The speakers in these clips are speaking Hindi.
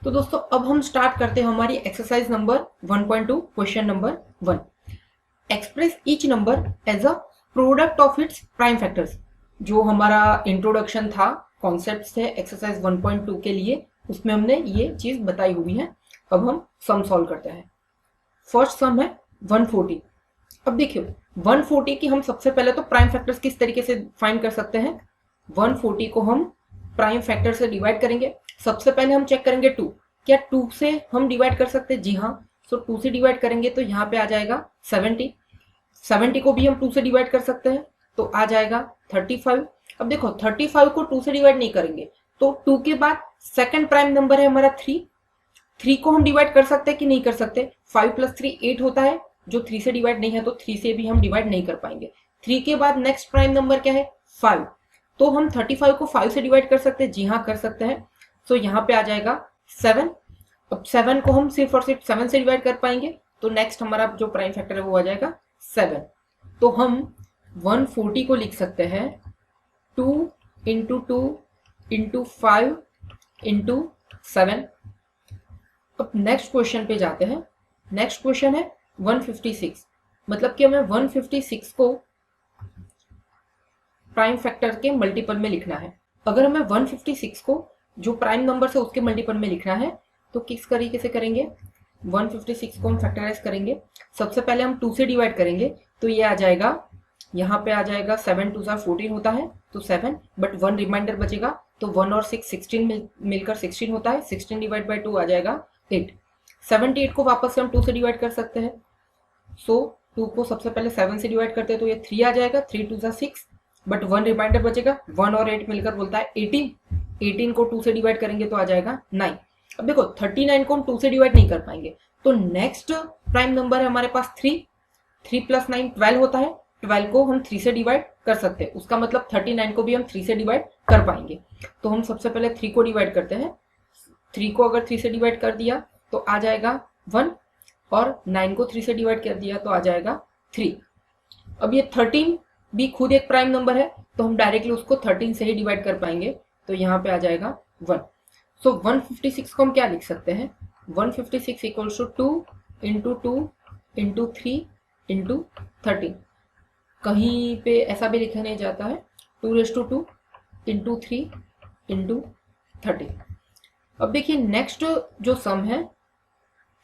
तो दोस्तों अब हम स्टार्ट करते हैं हमारी exercise number 1.2 question number 1। Express each number as a product of its prime factors. जो हमारा इंट्रोडक्शन था, कॉन्सेप्ट्स थे एक्सरसाइज 1.2 के लिए, उसमें हमने ये चीज बताई हुई है। अब हम सम सॉल्व करते हैं। फर्स्ट सम है 140। अब देखियो 140 की हम सबसे पहले तो प्राइम फैक्टर्स किस तरीके से फाइंड कर सकते हैं। 140 को हम प्राइम फैक्टर से डिवाइड करेंगे। सबसे पहले हम चेक करेंगे 2, क्या 2 से हम डिवाइड कर सकते हैं? जी हाँ। सो 2 से डिवाइड करेंगे तो यहाँ पे आ जाएगा 70। 70 को भी हम 2 से डिवाइड कर सकते हैं तो आ जाएगा 35। अब देखो 35 को 2 से डिवाइड नहीं करेंगे तो 2 के बाद सेकंड प्राइम नंबर है हमारा 3। 3 को हम डिवाइड कर सकते हैं कि नहीं कर सकते? 5 + 3 8 होता है, जो 3 से डिवाइड नहीं है तो 3 से भी हम डिवाइड नहीं कर पाएंगे। 3 के बाद नेक्स्ट प्राइम नंबर क्या है? 5। तो हम 35 को 5 से डिवाइड कर सकते हैं? जी हाँ कर सकते हैं। सो यहाँ पे आ जाएगा 7। अब 7 को हम सिर्फ और सिर्फ 7 से डिवाइड कर पाएंगे तो नेक्स्ट हमारा जो प्राइम फैक्टर है वो आ जाएगा 7। तो हम 140 को लिख सकते हैं 2 × 2 × 5 × 7। अब नेक्स्ट क्वेश्चन पे जाते हैं। नेक्स्ट क्वेश्चन है 156। मतलब कि हमें 156 को प्राइम फैक्टर के मल्टीपल में लिखना है। अगर हमें 156 को जो प्राइम नंबर से उसके मल्टीपल में लिखना है तो किस तरीके से करेंगे? 156 को हम फैक्टराइज करेंगे। सबसे पहले हम 2 से डिवाइड करेंगे तो ये आ जाएगा, यहाँ पे आ जाएगा 7 × 2 = 14 होता है तो 7, बट 1 रिमाइंडर बचेगा तो 1 और 6 16 मिलकर 16 होता है। 16 / 2 आ जाएगा 8। 78 को वापस से हम 2 से डिवाइड कर सकते हैं। सो 2 को सबसे पहले 7 से डिवाइड करते हैं तो ये 3 आ जाएगा। 3 × 2 = 6, बट 1 रिमाइंडर बचेगा। 1 और 8 मिलकर बोलता है 18। 18 को 2 से डिवाइड करेंगे तो आ जाएगा 9। अब देखो 39 को हम 2 से डिवाइड नहीं कर पाएंगे तो नेक्स्ट प्राइम नंबर है हमारे पास 3। 3 + 9 12 होता है। 12 को हम 3 से डिवाइड कर सकते हैं, उसका मतलब 39 को भी हम 3 से डिवाइड कर पाएंगे। तो हम सबसे पहले 3 को डिवाइड करते हैं। 3 को अगर 3 से डिवाइड कर दिया तो आ जाएगा 1, और 9 को 3 से डिवाइड कर दिया तो आ जाएगा 3। अब ये 13 भी खुद एक प्राइम नंबर है तो हम डायरेक्टली उसको 13 से ही डिवाइड कर पाएंगे तो यहाँ पे आ जाएगा 1। सो 156 को हम क्या लिख सकते हैं? 156 = 2 × 2 × 3 × 13। कहीं पे ऐसा भी लिखा नहीं जाता है। 2⁻² × 3 × 13। अब देखिए नेक्स्ट जो सम है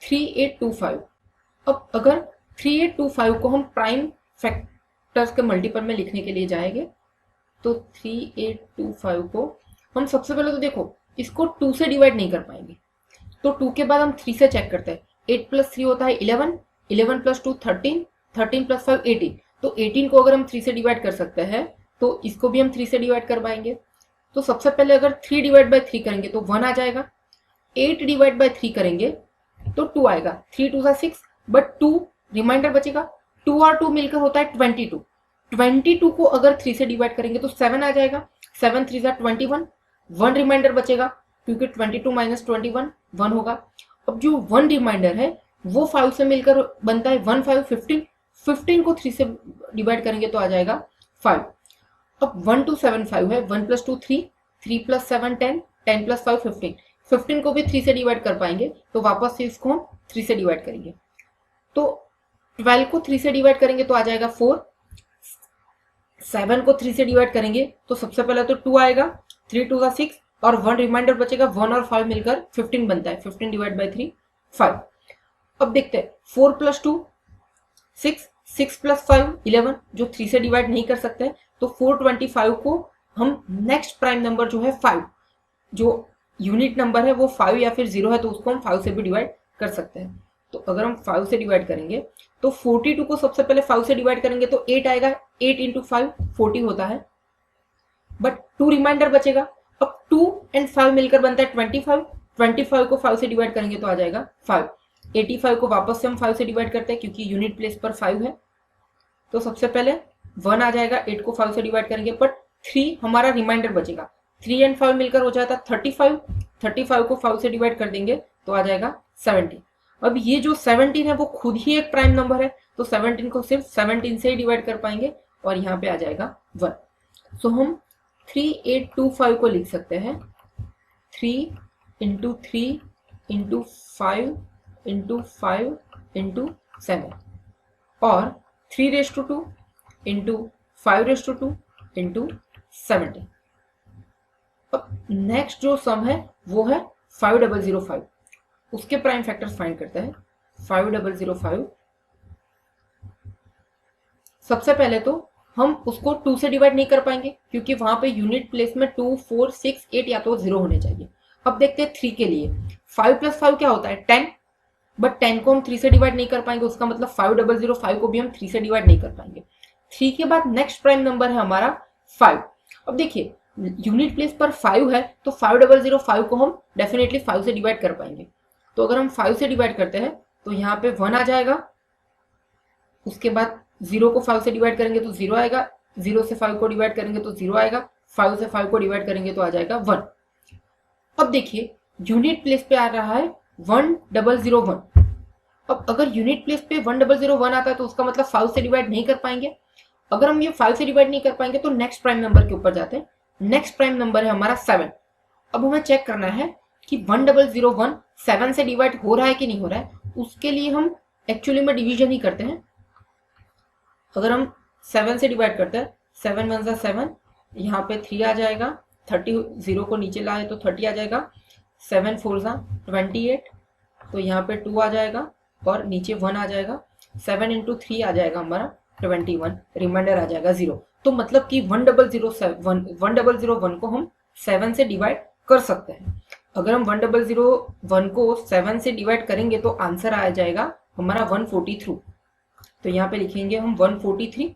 3825। अब अगर 3825 को हम प्राइम फैक्टर्स के मल्टीपल में लिखने के लिए जाएंगे तो 3825 को हम सबसे पहले तो देखो इसको 2 से डिवाइड नहीं कर पाएंगे तो 2 के बाद हम 3 से चेक करते हैं। 8 + 3 होता है 11, 11 + 2 13, 13 + 5 18। तो 18 को अगर हम 3 से डिवाइड कर सकते हैं तो इसको भी हम 3 से डिवाइड कर पाएंगे। तो सबसे पहले अगर 3 / 3 करेंगे तो 1 आ जाएगा। 8 / 3 करेंगे तो 2 आएगा। 3 × 2 = 6, बट 2 रिमाइंडर बचेगा। 2 और 2 मिलकर होता है 22। 22 को अगर 3 से डिवाइड करेंगे तो 7 आ जाएगा। 7 × 3 = 21। 1 रिमाइंडर बचेगा क्योंकि 22 - 21 1 होगा। अब जो 1 रिमाइंडर है वो 5 से मिलकर बनता है 1 5 15। 15 को 3 से डिवाइड करेंगे तो आ जाएगा 5। अब 1 2 7 5 है। 1 + 2 3, 3 + 7 10, 10 + 5 15। 15 को भी 3 से डिवाइड कर पाएंगे तो वापस से इसको हम 3 से डिवाइड करेंगे तो 12 को 3 से डिवाइड करेंगे तो आ जाएगा 4। 7 को 3 से डिवाइड करेंगे तो सबसे पहले तो 2 आएगा। 3 × 2 = 6 और 1 रिमाइंडर बचेगा। 1 और 5 मिलकर 15 बनता है। 15 / 3 5। अब देखते हैं 4 + 2 6, 6 + 5 11, जो 3 से डिवाइड नहीं कर सकते तो 425 को हम नेक्स्ट प्राइम नंबर जो है 5, जो यूनिट नंबर है वो 5 या फिर 0 है तो उसको हम 5 से भी डिवाइड कर सकते हैं। तो अगर हम 5 से डिवाइड करेंगे तो 42 को सबसे पहले 5 से डिवाइड करेंगे तो 8 आएगा। 8 × 5 40 होता है, बट 2 रिमाइंडर बचेगा। अब 2 और 5 मिलकर बनता है 25। 25 को 5 से डिवाइड करेंगे तो आ जाएगा 5। 85 को वापस से हम 5 से डिवाइड करते हैं क्योंकि यूनिट प्लेस पर 5 है तो सबसे पहले 1 आ जाएगा। 8 को 5 से डिवाइड करेंगे बट 3 हमारा रिमाइंडर बचेगा। 3 और 5 मिलकर हो जाता है 35। 35 को 5 से डिवाइड कर देंगे तो आ जाएगा 17। अब ये जो 17 है वो खुद ही एक प्राइम नंबर है तो 17 को सिर्फ 17 से ही डिवाइड कर पाएंगे और यहाँ पे आ जाएगा 1। सो हम 3825 को लिख सकते हैं 3 × 3 इंटू 5 इंटू 5 इंटू 7 और 3^2 इंटू 5^2 इंटू 70। अब नेक्स्ट जो सम है वो है 5005, उसके प्राइम फैक्टर्स फाइंड करते हैं। 5005, सबसे पहले तो हम उसको 2 से डिवाइड नहीं कर पाएंगे क्योंकि वहां पे यूनिट प्लेस में 2, 4, 6, 8 या तो 0 होने चाहिए। अब देखते हैं 3 के लिए। 5 + 5 क्या होता है 10, बट 10 को हम 3 से डिवाइड नहीं कर पाएंगे, उसका मतलब 5005 को भी हम 3 से डिवाइड नहीं कर पाएंगे। 3 के बाद नेक्स्ट प्राइम नंबर है हमारा 5। अब देखिए यूनिट प्लेस पर 5 है तो 5005 को हम डेफिनेटली 5 से डिवाइड कर पाएंगे। तो अगर हम 5 से डिवाइड करते हैं तो यहाँ पे 1 आ जाएगा, उसके बाद 0 को 5 से डिवाइड करेंगे तो 0 आएगा, 0 से 5 को डिवाइड करेंगे तो 0 आएगा, 5 से 5 को डिवाइड करेंगे तो आ जाएगा 1। अब देखिए यूनिट प्लेस पे आ रहा है 1001। अब अगर यूनिट प्लेस पे 1001 आता है तो उसका मतलब 5 से डिवाइड नहीं कर पाएंगे। अगर हम ये 5 से डिवाइड नहीं कर पाएंगे तो नेक्स्ट प्राइम नंबर के ऊपर जाते हैं। नेक्स्ट प्राइम नंबर है हमारा 7। अब हमें चेक करना है कि 1001 7 से डिवाइड हो रहा है कि नहीं हो रहा है। उसके लिए हम एक्चुअली में डिवीजन ही करते हैं। अगर हम 7 से डिवाइड करते हैं, 7 × 1 = 7, यहाँ पे 3 आ जाएगा, 30 0 को नीचे लाए तो 30 आ जाएगा, 7 × 4 = 28, तो यहाँ पे 2 आ जाएगा और नीचे 1 आ जाएगा, 7 × 3 आ जाएगा हमारा 21, रिमाइंडर आ जाएगा 0। तो मतलब कि 1001 को हम 7 से डिवाइड कर सकते हैं। अगर हम 1001 को 7 से डिवाइड करेंगे तो आंसर आ जाएगा हमारा 143। तो यहाँ पे लिखेंगे हम 143।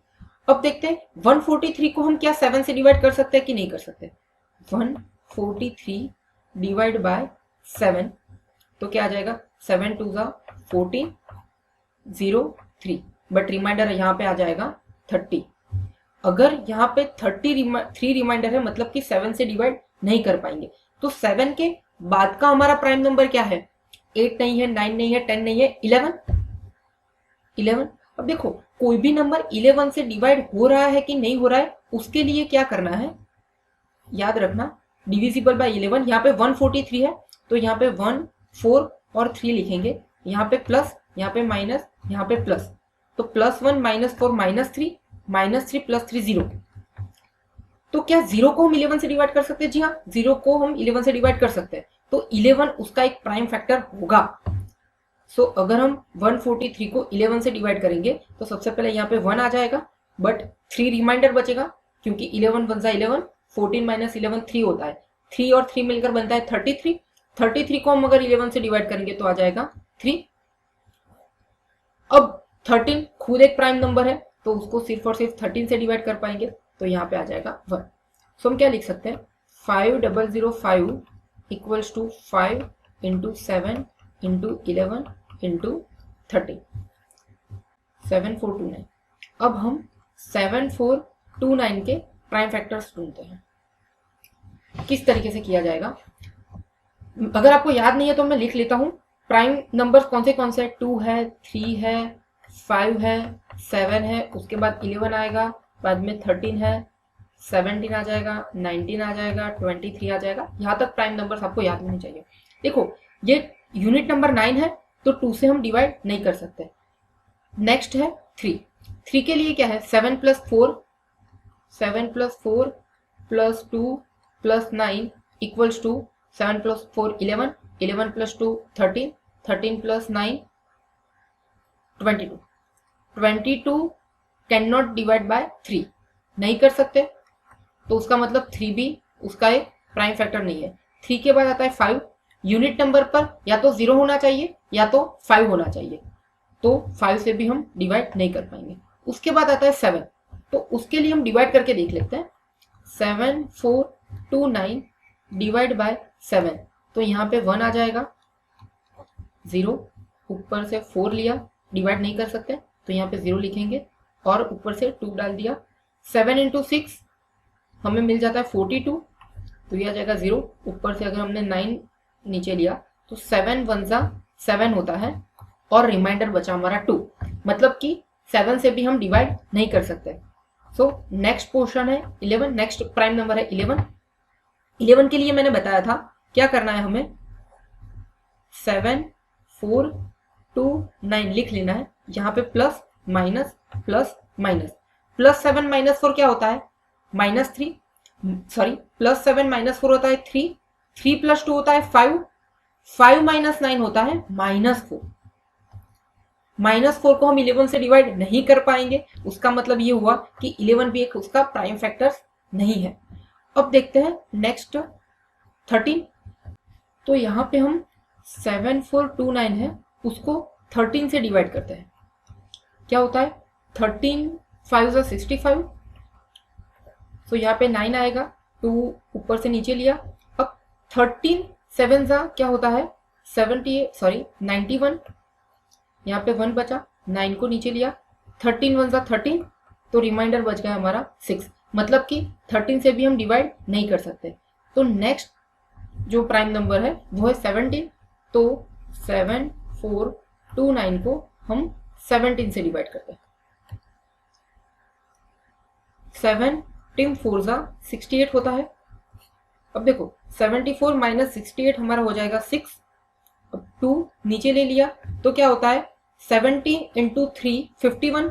अब देखते हैं 143 को हम क्या 7 से डिवाइड कर सकते हैं कि नहीं कर सकते। 143 डिवाइड बाय 7 तो क्या आ जाएगा, 7 × 2 = 14, 0, 3, बट रिमाइंडर यहाँ पे आ जाएगा 30। अगर यहाँ पे 3 रिमाइंडर है मतलब कि 7 से डिवाइड नहीं कर पाएंगे। तो 7 के बाद का हमारा प्राइम नंबर क्या है, 8 नहीं है, 9 नहीं है, 10 नहीं है, 11। अब देखो कोई भी नंबर 11 से डिवाइड हो रहा है कि नहीं हो रहा है, उसके लिए क्या करना है, याद रखना डिविजिबल बाय 11। यहाँ पे 143 है तो यहाँ पे 1, 4 और 3 लिखेंगे, यहाँ पे प्लस, यहाँ पे माइनस, यहाँ पे प्लस। तो +1 -4 -3, -3 + 3 0। तो क्या 0 को हम 11 से डिवाइड कर सकते हैं? जी हाँ, 0 को हम 11 से डिवाइड कर सकते हैं। तो 11 उसका एक प्राइम फैक्टर होगा। सो अगर हम 143 को 11 से डिवाइड करेंगे तो सबसे पहले यहाँ पे 1 आ जाएगा, बट 3 रिमाइंडर बचेगा क्योंकि 11 × 1 = 11, 14 - 11 3 होता है, 3 और 3 मिलकर बनता है 33। 33 को हम अगर 11 से डिवाइड करेंगे तो आ जाएगा 3। अब 13 खुद एक प्राइम नंबर है तो उसको सिर्फ और सिर्फ 13 से डिवाइड कर पाएंगे, तो यहाँ पे आ जाएगा 1। सो हम क्या लिख सकते हैं, 5005 = 5 × 7 × 11 × 13, 7429। अब हम 7429 के प्राइम फैक्टर्स ढूंढते हैं। किस तरीके से किया जाएगा, अगर आपको याद नहीं है तो मैं लिख लेता हूं। प्राइम नंबर्स कौन से 2 है, 3 है, 5 है, 7 है, उसके बाद 11 आएगा, बाद में 13 है, 17 आ जाएगा, 19 आ जाएगा, 23 आ जाएगा। यहाँ तक प्राइम नंबर्स आपको याद होने चाहिए। देखो ये यूनिट नंबर 9 है तो 2 से हम डिवाइड नहीं कर सकते। नेक्स्ट है 3। 3 के लिए क्या है, 7 + 4 + 2 + 9 = 7 + 4 11, 11 + 2 13, 13 + 9 22। 22 कैन नॉट डिवाइड बाय 3, नहीं कर सकते, तो उसका मतलब 3 भी उसका एक प्राइम फैक्टर नहीं है। 3 के बाद आता है 5। यूनिट नंबर पर या तो 0 होना चाहिए या तो 5 होना चाहिए, तो 5 से भी हम डिवाइड नहीं कर पाएंगे। उसके बाद आता है 7, तो उसके लिए हम डिवाइड करके देख लेते हैं। 7429 डिवाइड बाय 7, तो यहाँ पे 1 आ जाएगा, 0 ऊपर से 4 लिया, डिवाइड नहीं कर सकते तो यहाँ पे 0 लिखेंगे और ऊपर से 2 डाल दिया। 7 × 6 हमें मिल जाता है 42, तो यह आ जाएगा 0, ऊपर से अगर हमने 9 नीचे लिया तो 7 × 1 = 7 होता है और रिमाइंडर बचा हमारा 2, मतलब कि 7 से भी हम डिवाइड नहीं कर सकते। सो नेक्स्ट पोर्शन है 11, नेक्स्ट प्राइम नंबर है 11। 11 के लिए मैंने बताया था क्या करना है हमें, 7 4 2 9 लिख लेना है। यहाँ पे प्लस माइनस प्लस माइनस, +7 -4 क्या होता है -3, सॉरी +7 -4 होता है 3, 3 + 2 होता है 5, 5 - 9 होता है -4। -4 को हम 11 से डिवाइड नहीं कर पाएंगे, उसका मतलब ये हुआ कि 11 भी एक उसका प्राइम फैक्टर नहीं है। अब देखते हैं नेक्स्ट 13। तो यहाँ पे हम 7429 है उसको 13 से डिवाइड करते हैं। क्या होता है 13 5 = 65, तो यहाँ पे 9 आएगा, 2 ऊपर से नीचे लिया। अब 13 7 क्या होता है 91, यहाँ पे 1 बचा, 9 को नीचे लिया, 13 1 13, तो रिमाइंडर बच गया हमारा 6। मतलब कि 13 से भी हम डिवाइड नहीं कर सकते। तो नेक्स्ट जो प्राइम नंबर है वो है 17, तो 7429 को हम 17 से डिवाइड करते हैं। 7 4 68 होता है। अब देखो 74 - 68 हमारा हो जाएगा 6। अब 2 नीचे ले लिया तो क्या होता है 70 × 3 51,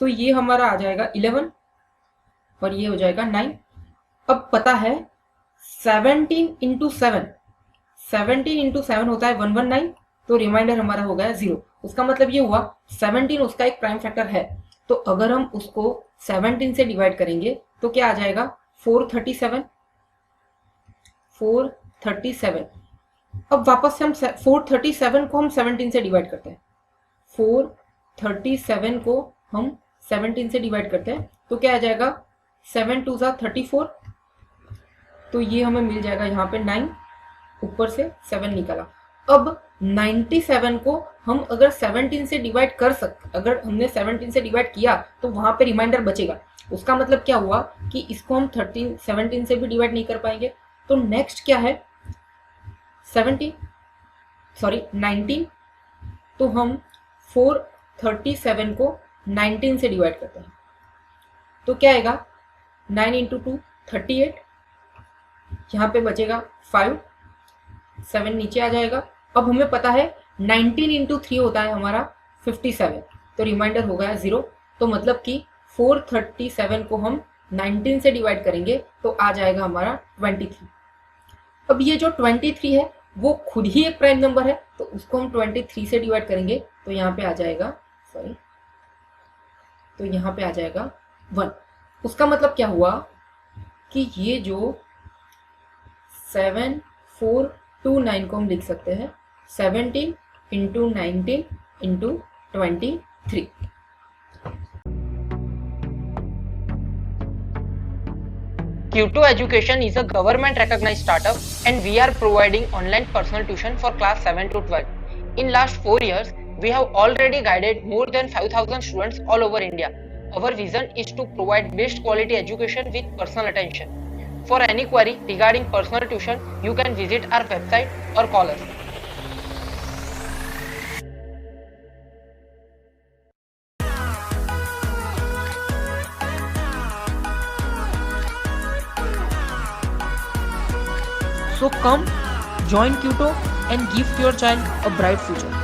तो ये हमारा आ जाएगा 11 और ये हो जाएगा 9। अब पता है 17 × 7, 17 × 7 होता है 119, तो रिमाइंडर हमारा हो गया 0। उसका मतलब ये हुआ 17 उसका एक प्राइम फैक्टर है, तो अगर हम उसको 17 से डिवाइड करेंगे तो क्या आ जाएगा 437। अब वापस से हम 437 को हम 17 से डिवाइड करते हैं। 437 को हम 17 से डिवाइड करते हैं तो क्या आ जाएगा 7 2 34, तो ये हमें मिल जाएगा यहाँ पे 9, ऊपर से 7 निकला। अब 97 को हम अगर 17 से डिवाइड कर सकते, अगर हमने 17 से डिवाइड किया तो वहां पे रिमाइंडर बचेगा। उसका मतलब क्या हुआ कि इसको हम 17 से भी डिवाइड नहीं कर पाएंगे। तो नेक्स्ट क्या है 19, तो हम 437 को 19 से डिवाइड करते हैं तो क्या आएगा 9 × 2 38, यहाँ पे बचेगा 5, 7 नीचे आ जाएगा। अब हमें पता है 19 × 3 होता है हमारा 57, तो रिमाइंडर हो गया 0। तो मतलब कि 437 को हम 19 से डिवाइड करेंगे तो आ जाएगा हमारा 23। अब ये जो 23 है वो खुद ही एक प्राइम नंबर है, तो उसको हम 23 से डिवाइड करेंगे तो यहाँ पे आ जाएगा तो यहाँ पे आ जाएगा 1। उसका मतलब क्या हुआ कि ये जो 7429 को हम लिख सकते हैं 17 × 19 × 23। Q2 Education is a government recognized startup and we are providing online personal tuition for class 7 to 12. In last 4 years, we have already guided more than 5,000 students all over India. Our vision is to provide best quality education with personal attention. For any query regarding personal tuition, you can visit our website or call us. So come, join Q2 and give your child a bright future.